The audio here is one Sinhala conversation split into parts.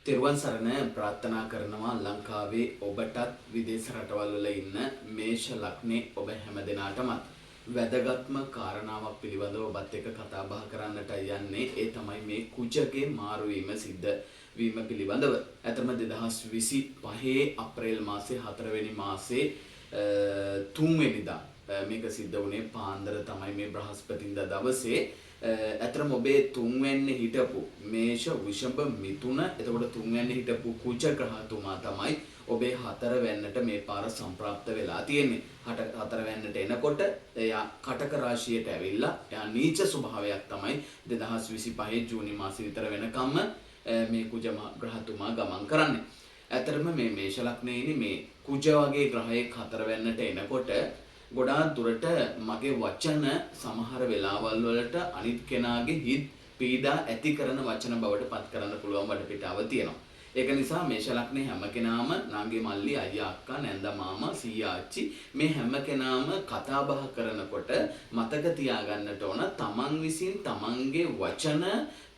තෙරුවන් සරණ ප්‍රාර්ථනා කරනවා ලංකාවේ ඔබටත් විදේශ රටවල් වල ඉන්න මේෂ ලග්නේ ඔබ හැම දිනාටමත් වැදගත්ම කාරණාවක් පිළිබඳව ඔබත් එක්ක කතා බහ කරන්නට යන්නේ ඒ තමයි මේ කුජගේ මාරු වීම සිද්ධ වීම පිළිබඳව. අතරම 2025 අප්‍රේල් මාසේ 4 වෙනි මාසේ 3 වෙනිදා මේක සිද්ධ වුණේ පාන්දර තමයි මේ බ්‍රහස්පතින්දා දවසේ. ඇතරම ඔබේ තුන්වැන්නේ හිටපු මේෂ වෘෂභ මිථුන එතකොට තුන්වැන්නේ හිටපු කුජ ග්‍රහතුමා තමයි ඔබේ හතරවැන්නට මේ පාර සම්ප්‍රාප්ත වෙලා තියෙන්නේ. හතරවැන්නට එනකොට එයා කටක රාශියට ඇවිල්ලා එයා නීච ස්වභාවයක් තමයි 2025 ජූනි මාසෙ විතර වෙනකම්ම මේ කුජ ග්‍රහතුමා ගමන් කරන්නේ. ඇතරම මේ මේෂ ලග්නයේදී මේ කුජ වගේ ග්‍රහයෙක් හතරවැන්නට එනකොට ගොඩාක් දුරට මගේ වචන සමහර වෙලාවල් වලට අනිත් කෙනාගේ හිත් පීඩා ඇති කරන වචන බවට පත් කරන්න පුළුවන් වටපිටාව තියෙනවා. ඒක නිසා මේෂ ලග්නේ හැම කෙනාම නාගේ මල්ලි අයියා අක්කා නැන්දා මාමා සීයා අච්චි මේ හැම කෙනාම කතා බහ කරනකොට මතක තියාගන්නට ඕන තමන් විසින් තමන්ගේ වචන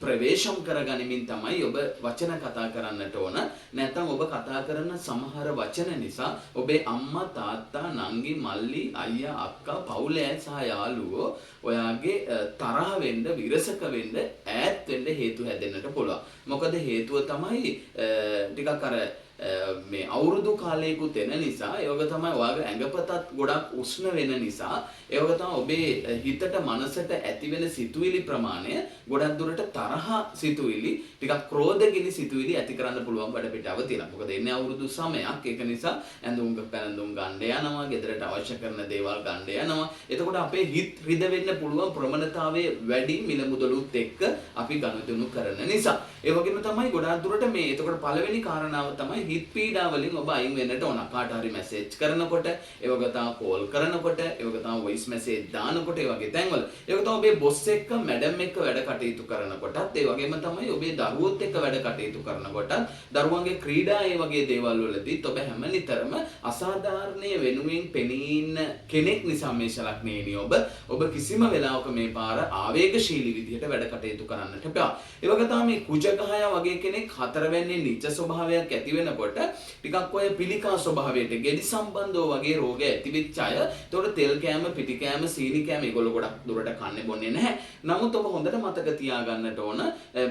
ප්‍රවේශම් කරගනිමින් තමයි ඔබ වචන කතා කරන්නට ඕන. නැත්නම් ඔබ කතා කරන සමහර වචන නිසා ඔබේ අම්මා තාත්තා නංගි මල්ලි අයියා අක්කා පවුලේ සහ යාළුවෝ ඔයාගේ තරහ වෙන්න විරසක වෙන්න ඈත් වෙන්න හේතු හැදෙන්නට පුළුවන්. මොකද හේතුව තමයි ටිකක් අර මේ අවුරුදු කාලයකුත් එන නිසා ඒක තමයි ඔයාගේ ඇඟපතත් ගොඩක් උෂ්ණ වෙන නිසා ඒක තමයි ඔබේ හිතට මනසට ඇති වෙන සිතුවිලි ප්‍රමාණය ගොඩක් දුරට තරහ සිතුවිලි ටිකක් ක්‍රෝධගිනි සිතුවිලි ඇති කරන්න පුළුවන් බඩ පිටාව තියෙනවා. මොකද එන්නේ අවුරුදු සමයක්. ඒක නිසා ඇඳුම් පැළඳුම් ගන්න යනවා, ගෙදරට අවශ්‍ය කරන දේවල් ගන්න යනවා. එතකොට අපේ හිත රිද වෙන්න පුළුවන් ප්‍රවණතාවයේ වැඩි මිල මුදලුත් එක්ක අපි ගනුදෙනු කරන නිසා. ඒ වගේම තමයි ගොඩක් දුරට මේ එතකොට පළවෙනි කාරණාව තමයි හිත පීඩා වලින් ඔබ අයින් වෙන්නට ඕන. කාට හරි මැසේජ් කරනකොට, ඒ වගේ තමයි කෝල් කරනකොට, ඒ වගේ තමයි වොයිස් මැසේජ් දානකොට, ඒ වගේ තැන්වල. ඒ වගේ තමයි ඔබේ බොස් එක්ක, මැඩම් එක්ක වැඩ කටයුතු කරනකොටත්, ඒ වගේම තමයි ඔබේ දරුවොත් එක්ක වැඩ කටයුතු කරනකොටත්, දරුවන්ගේ ක්‍රීඩා ඒ වගේ දේවල් වලදීත් ඔබ හැම නිතරම අසාධාරණයේ වෙනුවෙන් පෙනී ඉන්න කෙනෙක් නිසා මේෂ ලග්නයේදී ඔබ කිසිම වෙලාවක මේ පාර ආවේගශීලී විදිහට වැඩ කටයුතු කරන්නට බෑ. ඒ වගේ තමයි මේ කුජගහය වගේ කෙනෙක් හතරවැන්නේ නිච්ච ස්වභාවයක් ඇති වෙනකොට ටිකක් ඔය පිළිකා ස්වභාවයට ගෙඩි සම්බන්ධව වගේ රෝග ඇතිවෙච්ච අය. ඒතකොට තෙල් කෑම, පිටි කෑම, සීනි කෑම ඒගොල්ලෝ ගොඩක් දුරට කන්නේ බොන්නේ නැහැ. නමුත් ඔබ හොඳට මතක තියාගන්නට ඕන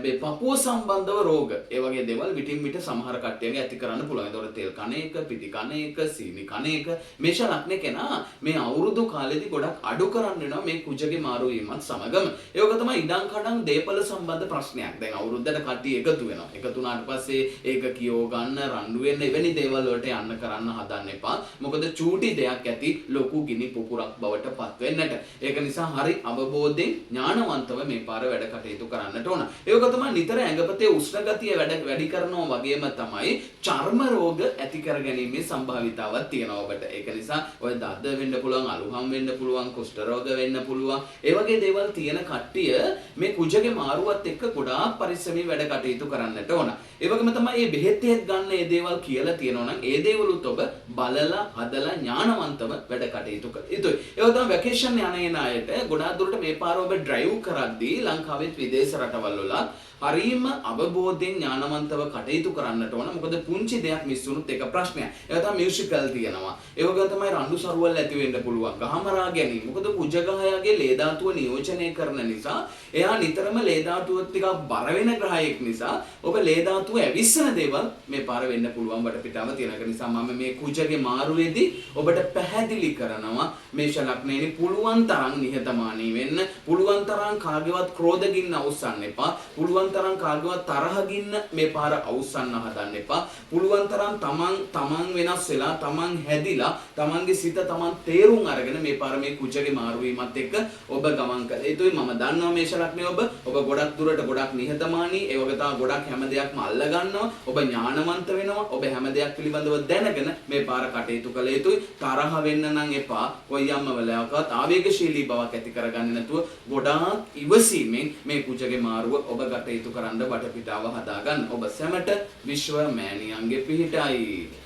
මේ පපුව සම්බන්ධව රෝග. ඒ වගේ දේවල් විටින් විට සමහර කට්ටියගේ ඇති කරන්න පුළුවන්. ඒතකොට තෙල් කන එක, පිටි කන එක, සීනි කන එක මේෂ ලග්නේ කෙනා මේ අවුරුදු කාලෙදි ගොඩක් අඩු කරන්න වෙනවා මේ කුජගේ මාරු වීමත් සමගම. ඒක තමයි ඉඩම් කඩම් දේපල සම්බන්ධ ප්‍රශ්නයක්. දැන් අවුරුද්දට කට්ටිය එකතු වෙනවා. එකතු වුණාට පස්සේ ඒක කියෝ ගන්න රණ්ඩු වෙන්න එවැනි දේවල් වලට යන්න කරන්න හදන්න එපා. මොකද චූටි දෙයක් ඇති ලොකු ගිනි පුපුරක් බවට පත් වෙන්නට. ඒක නිසා හරි අවබෝධයෙන් ඥානවන්තව මේ පාර වැඩ කටයුතු කරන්නට ඕන. ඒක තමයි නිතර ඇඟපතේ උෂ්ණ ගතිය වැඩි කරනවා වගේම තමයි චර්ම රෝග ඇති කරගැනීමේ සම්භාවිතාවක් තියෙනවා ඔබට. ඒක නිසා ඔය දද්ද වෙන්න පුළුවන්, අලුහම් වෙන්න පුළුවන්, කුෂ්ඨ රෝග වෙන්න පුළුවන්. ඒ වගේ දේවල් තියෙන කට්ටිය මේ කුජගේ මාරුවත් එක්ක ගොඩාක් පරිස්සමෙන් වැඩ කටයුතු කරන්නට ඕන. ඒ වගේම තමයි මේ බෙහෙත් ගන්න මේ දේවල් කියලා තියෙනවා නම් ඒ දේවලුත් ඔබ බලලා හදලා ඥානවන්තව වැඩ කටයුතු කර යුතුයි. ඒක තමයි වැකේෂන් යන අයට ගොඩාක් දුරට මේ පාර ඔබ ඩ්‍රයිව් කරද්දී ලංකාවෙත් විදේශ රටවල් වල හරීම අවබෝධයෙන් ඥානවන්තව කටයුතු කරන්නට ඕන. මොකද පුංචි දෙයක් මිස් වුණොත් ඒක ප්‍රශ්නයක්. ඒක තමයි මියුසිකල් තියෙනවා. ඒ වගේ තමයි රණ්ඩු සරුවල් ඇති වෙන්න පුළුවන්. ගහමරා ගැනීම. මොකද කුජගහයාගේ ලේ ධාතුව නියෝජනය කරන නිසා එයා නිතරම ලේ ධාතුව ටිකක් බර වෙන ග්‍රහයෙක් නිසා ඔබ ලේ ධාතුව ඇවිස්සන දේවල් මේ පාර වෙන්න පුළුවන් වටපිටාව තියෙන. ඒක නිසා මම මේ කුජගේ මාරුවේදී ඔබට පැහැදිලි කරනවා මේෂ ලග්නයේදී පුළුවන් තරම් නිහතමානී වෙන්න, පුළුවන් තරම් කාගේවත් ක්‍රෝධගින්න අවසන් එපා. පුළුවන් තරම් කාගේවත් තරහගින්න මේ පාර අවසන් හදන්න එපා. පුළුවන් තරම් තමන් වෙනස් වෙලා, තමන් හැදිලා, තමන්ගේ සිත තමන් තේරුම් අරගෙන මේ පාර මේ කුජගේ මාරු වීමත් එක්ක ඔබ ගමන් කළ යුතුයි. මම දන්නවා මේෂ ලග්නේ ඔබ ගොඩක් දුරට ගොඩක් නිහතමානී, ඒ වගේ තමයි ගොඩක් හැම දෙයක්ම අල්ල ගන්නවා. ඔබ ඥානවන්ත වෙනවා. ඔබ හැම දෙයක් පිළිබඳව දැනගෙන මේ පාර කටයුතු කළ යුතුයි. තරහ වෙන්න නම් එපා. කොයියම්ම වෙලාවකවත් ආවේගශීලී බවක් ඇති කරගන්නේ නැතුව ගොඩාක් ඉවසීමෙන් මේ කුජගේ මාරුව ඔබ කටයුතු කරන්න වටපිටාව හදාගන්න. ඔබ සැමට විශ්ව මෑණියන්ගේ පිහිටයි.